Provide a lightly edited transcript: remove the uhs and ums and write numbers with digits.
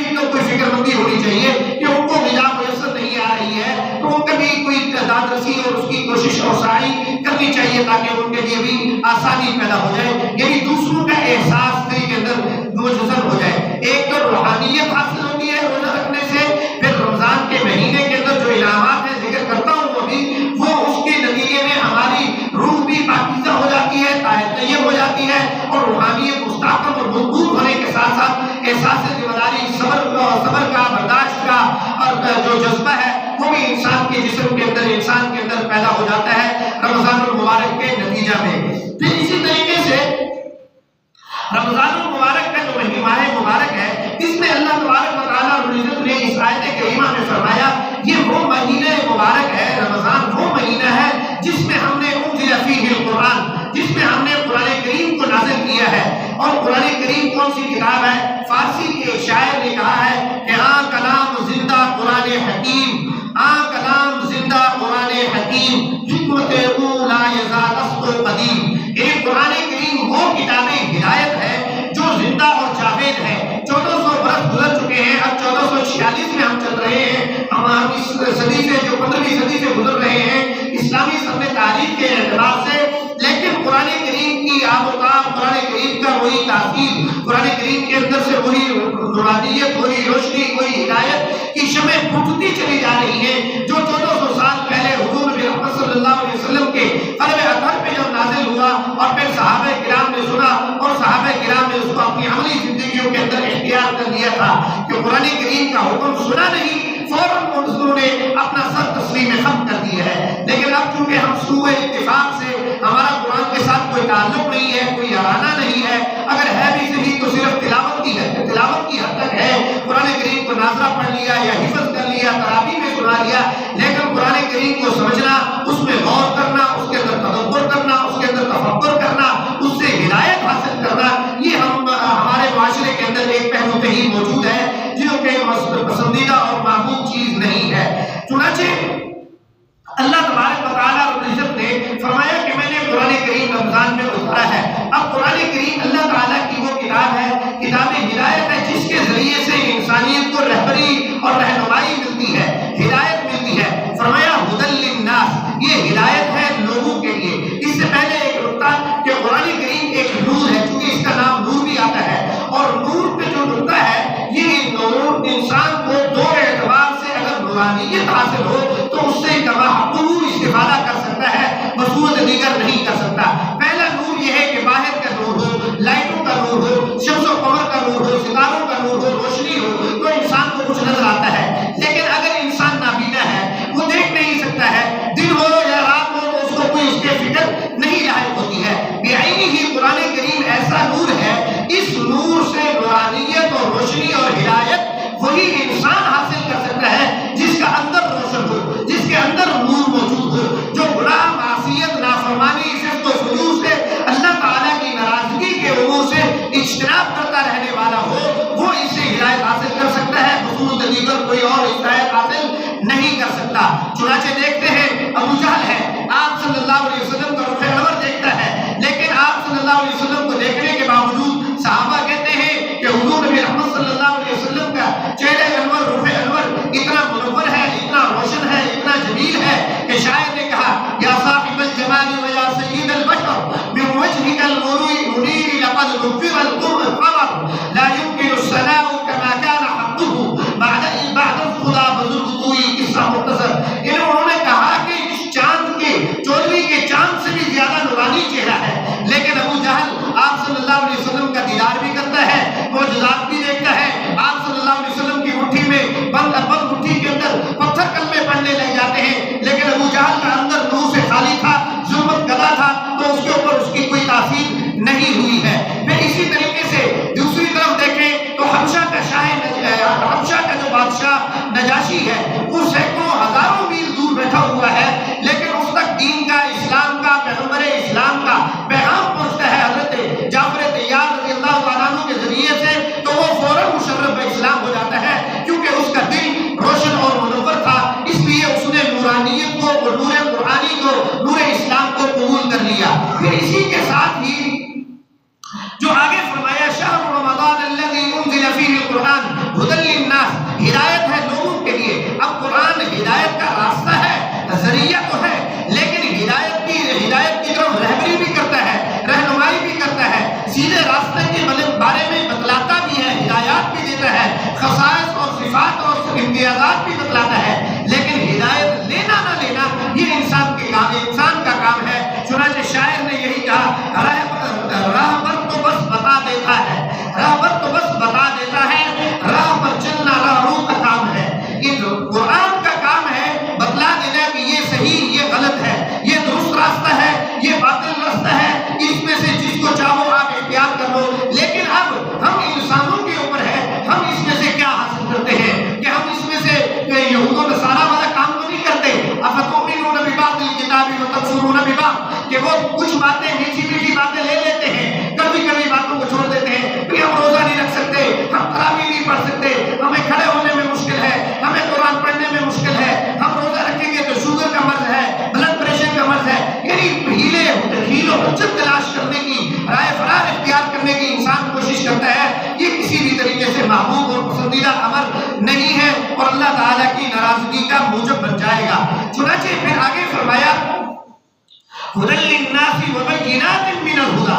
بھی کوئی فکر مندی ہونی چاہیے کہ ان کو غذا میسر نہیں آ رہی ہے تو ان کا بھی کوئی دادرسی اور اس کی کوشش اور سعی کرنی چاہیے تاکہ ان کے لیے بھی آسانی پیدا ہو جائے، یعنی دوسروں کا احساس دل کے اندر مجزر ہو جائے۔ ایک تو روحانیت حاصل ہوتی ہے روزہ رکھنے سے، پھر رمضان کے مہینے کے اندر جو انعامات میں ذکر کرتا ہوں وہ اس کے نتیجے میں ہماری روح بھی پاکیزہ ہو جاتی ہے، طاہر طیب ہو جاتی ہے، اور روحانیت مستحکم اور مضبوط ہونے کے ساتھ ساتھ احساس ذمہ داری، صبر کا، برداشت کا اور جو جذبہ ہے وہ بھی انسان کے جسم کے اندر، انسان کے اندر پیدا ہو جاتا ہے رمضان المبارک کے نتیجہ میں۔ پھر اسی طریقے سے رمضان المبارک کا جو ماہ مبارک ہے، اس میں اللہ تبارک و تعالیٰ رب العزت نے اس آیت کریمہ میں فرمایا یہ وہ مہینہ مبارک ہے، رمضان وہ مہینہ ہے جس میں ہم نے انزل فیہ القرآن، جس میں ہم نے قرآن کریم کو نازل کیا ہے۔ اور قرآن کریم کون سی کتاب ہے؟ فارسی کے ایک شاعر نے کہا ہے کہ آن کلام زندہ قرآن حکیم، آن کلام زندہ قرآن حکیم، حکمت او لا یزال اصل قدیم۔ یہ قرآن کریم وہ کتاب ہدایت ہے جو زندہ اور جاوید ہے۔ 1400 برس گزر چکے ہیں، اب 1446 میں ہم چل رہے ہیں، ہم اس صدی سے جو 15ویں صدی سے گزر رہے ہیں اسلامی سن تاریخ کے اعتبار سے، لیکن قرآن کریم کی آب و تاب، قرآن کریم کا وہی تاثیر، قرآن کریم کے اندر سے وہی نورانیت، وہی روشنی، وہی ہدایت کی شمع پھوٹتی چلی جا رہی ہے جو 1400 سال پہلے حضور نبی محمد صلی اللہ علیہ وسلم کے قلب اطہر پہ جب نازل ہوا اور پھر صحابہ کرام نے سنا اور صحابہ کرام نے اس کو اپنی عملی زندگیوں کے اندر اختیار کر لیا تھا کہ قرآن کریم کا حکم سنا نہیں، فوراً انہوں نے اپنا سر تسلیم خم کر دیا ہے۔ لیکن اب چونکہ ہم سوء اتفاق سے ہمارا قرآن کے ساتھ کوئی تعلق نہیں ہے، کوئی یارانہ نہیں ہے، اگر ہے بھی صحیح تو صرف تلاوت کی حد تک ہے، قرآن کریم کو ناظرہ پڑھ لیا یا حفظ کر لیا، تراویح میں سنا لیا، لیکن قرآن کریم کو سمجھنا، اس میں غور کرنا، اس کے اندر تدبر کرنا، اس کے اندر تفکر کرنا، اس سے ہدایت حاصل کرنا، یہ ہمارے معاشرے کے اندر ایک پہلو کہیں موجود ہے جو کہ پسندیدہ اور محبوب چیز نہیں ہے۔ چنانچہ اللہ تبارک و تعالیٰ رب العزت نے فرمایا کہ میں نے قرآن کریم رمضان میں اتارا ہے۔ اب قرآن کریم اللہ تعالیٰ کی وہ کتاب ہے، کتاب ہدایت ہے، جس کے ذریعے سے انسانیت کو رہبری اور رہنمائی ملتی ہے، ہدایت ملتی ہے۔ فرمایا ھدی للناس، یہ ہدایت ہے لوگوں کے لیے۔ اس سے پہلے ایک نقطہ کہ قرآن کریم ایک نور ہے، کیونکہ اس کا نام نور بھی آتا ہے، اور نور پہ جو نقطہ ہے یہ نور انسان کو دو اعتبار سے اگر نورانیت حاصل ہو تو اس سے کما حقوق استفادہ کر سکتا ہے، بصورت دیگر نہیں کر سکتا۔ پہلا نور یہ ہے کہ باہر کا نور ہو، لائٹوں کا نور ہو، شمس و قمر کا نور ہو، ستاروں کا نور ہو، روشنی ہو تو انسان کو کچھ نظر آتا ہے۔ لیکن اگر انسان نابینا ہے، وہ دیکھ نہیں سکتا ہے، دن ہو یا رات ہو تو اس کو کوئی اس کے فکر نہیں لاحق ہوتی ہے۔ بعینہ ہی قرآن کریم ایسا نور ہے، اس نور سے نورانیت اور روشنی اور ہدایت وہی انسان حاصل کر سکتا ہے جس کا اندر روشن ہو، جس کے اندر نور موجود ہو، جو گناہ، معصیت، نافرمانی، فسق و فجور سے، اللہ تعالیٰ کی ناراضگی کے امور سے اجتناب کرتا رہنے والا ہو، وہ اس سے ہدایت حاصل کر سکتا ہے، بصورت دیگر کوئی اور ہدایت حاصل نہیں کر سکتا۔ چنانچہ دیکھتے ہیں ابو جہل ہے، آپ صلی اللہ علیہ وسلم کا رخ انور دیکھتا ہے، لیکن آپ صلی اللہ علیہ وسلم کو دیکھنے کے باوجود صحابہ کہتے ہیں کہ حضور نبی محمد صلی اللہ علیہ وسلم کا چہرہ انور، رخ انور اتنا منور ہے، اتنا روشن ہے، اتنا جمیل ہے کہ شاعر نے کہا یا صاحب الجمال و یا سید البشر من وجهك المنیر لقد نفر القمر لا يمكن الثناء كما كان حقه بعد خدا بزرگ کوئی قصہ مختصر۔ انہوں نے کہا کہ اس چاند کے، چودھویں کے چاند سے بھی زیادہ نورانی چہرہ ہے، لیکن ابو جہل آپ صلی اللہ علیہ وسلم کا دیدار بھی کرتا ہے، معجزات بھی دیکھتا ہے، آپ صلی اللہ علیہ وسلم کی مٹھی میں بند مٹھی کے اندر پتھر کلمے پڑھنے لگ جاتے ہیں، لیکن ابو جہل کا اندر نور سے خالی تھا، ظلمت گدا تھا، تو اس کے اوپر اس کی کوئی تاثیر نہیں ہوئی ہے۔ پھر اسی طریقے سے دوسری طرف دیکھیں تو حبشہ کا جو بادشاہ نجاشی ہے وہ سینکڑوں ہزاروں میل دور بیٹھا ہوا ہے، لیکن اس تک دین کا، اسلام کا، پیغمبر اسلام کا پیغام پہنچتا ہے حضرت جعفر طیار رضی اللہ عنہ کے ذریعے سے، تو وہ فوراً مشرف اسلام ہو جاتا ہے، کیونکہ اس کا دل روشن اور منور تھا، اس لیے اس نے نورانیت کو، نور قرآنی کو، نور اسلام کو قبول کر لیا۔ پھر اسی کے ساتھ ہی جو آگے فرمایا شہر رمضان الذی انزل فیہ القرآن ھدی دیتا ہے, خصائص اور صفات اور امتیازات بھی بتلاتا ہے, لیکن ہدایت لینا نہ لینا یہ انسان کا کام ہے. چنانچہ شاعر نے یہی کہا, راہبر تو بس بتا دیتا ہے, راہبر تو بس بتا دیتا ہے, راہ پر چلنا راہرو کا کام ہے. یہ قرآن کا کام ہے بتلا دینا کہ یہ صحیح, یہ غلط ہے, یہ درست راستہ ہے, یہ باطل راستہ ہے, اس میں سے جس کو چاہو آپ اختیار کر لو. لیکن اب ہم انسانوں کے اوپر ہے, ہم اس میں سے کیا حاصل کرتے ہیں کہ ہم اس میں سے یہود و نصارہ والا کام تو نہیں کرتے. افتؤمنون ببعض الکتاب وتکفرون ببعض, کہ وہ کچھ باتیں میٹھی میٹھی باتیں لے لیتے ہیں, کبھی کبھی باتوں کو چھوڑ دیتے ہیں کہ ہم روزہ نہیں رکھ سکتے, ہم تراویح نہیں پڑھ سکتے, ہمیں کھڑے ہونے میں مشکل ہے, ہمیں قرآن پڑھنے میں مشکل ہے, ہم روزہ رکھیں گے تو شوگر کا مرض ہے, بلڈ پریشر کا مرض ہے. یعنی ہیل و حجت تلاش کرنے کی, رائے فرار اختیار کرنے کی انسان کوشش کرتا ہے. یہ کسی بھی طریقے سے محبوب اور پسندیدہ امر نہیں ہے اور اللہ تعالیٰ کی ناراضگی کا موجب بن جائے گا. چنانچہ پھر آگے فرمایا, هدى للناس وبينات من الهدى,